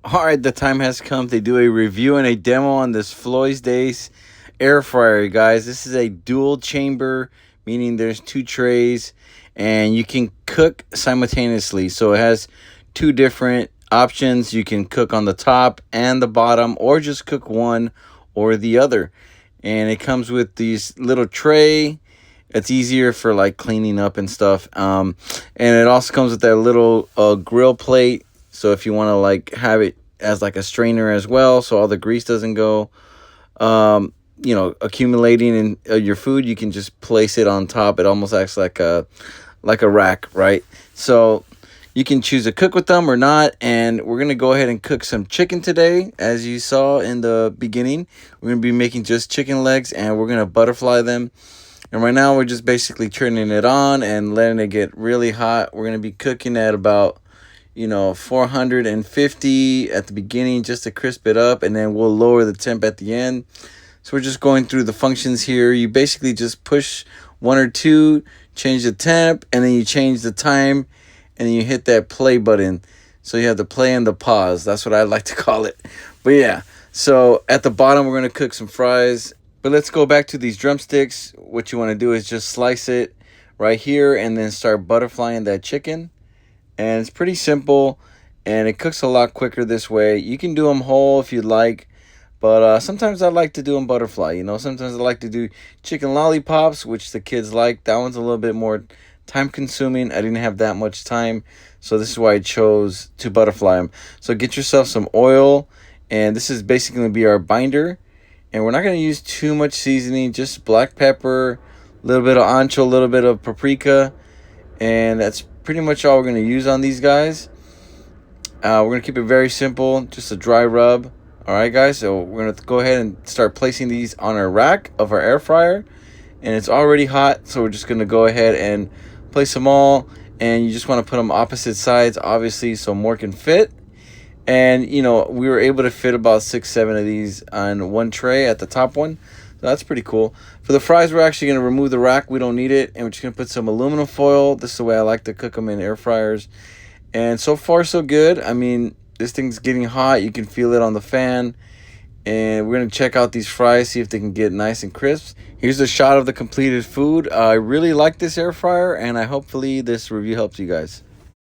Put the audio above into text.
All right, the time has come to do a review and a demo on this Floisdace air fryer, guys. This is a dual chamber, meaning there's two trays and you can cook simultaneously. So it has two different options. You can cook on the top and the bottom, or just cook one or the other. And it comes with these little tray. It's easier for like cleaning up and stuff. And it also comes with that little grill plate. So if you want to like have it as like a strainer as well, so all the grease doesn't go, accumulating in your food, you can just place it on top. It almost acts like a rack, right? So you can choose to cook with them or not. And we're gonna go ahead and cook some chicken today, as you saw in the beginning. We're gonna be making just chicken legs, and we're gonna butterfly them. And right now we're just basically turning it on and letting it get really hot. We're going to be cooking at about 450 at the beginning just to crisp it up, and then we'll lower the temp at the end. So we're just going through the functions here. You basically just push one or two, change the temp, and then you change the time, and then you hit that play button. So you have the play and the pause. That's what I like to call it. But yeah, so at the bottom we're going to cook some fries. But let's go back to these drumsticks. What you want to do is just slice it right here and then start butterflying that chicken. And it's pretty simple, and it cooks a lot quicker this way. You can do them whole if you'd like, but sometimes I like to do them butterfly. Sometimes I like to do chicken lollipops, which the kids like. That one's a little bit more time consuming. I didn't have that much time, so this is why I chose to butterfly them. So get yourself some oil, and this is basically going to be our binder. And we're not going to use too much seasoning, just black pepper, a little bit of ancho, a little bit of paprika. And that's pretty much all we're going to use on these guys. We're going to keep it very simple, just a dry rub. All right, guys, so we're going to go ahead and start placing these on our rack of our air fryer. And it's already hot, so we're just going to go ahead and place them all. And you just want to put them opposite sides, obviously, so more can fit. And, we were able to fit about 6-7 of these on one tray at the top one. So that's pretty cool. For the fries, we're actually going to remove the rack. We don't need it. And we're just going to put some aluminum foil. This is the way I like to cook them in air fryers. And so far, so good. I mean, this thing's getting hot. You can feel it on the fan. And we're going to check out these fries, see if they can get nice and crisp. Here's a shot of the completed food. I really like this air fryer, and hopefully this review helps you guys.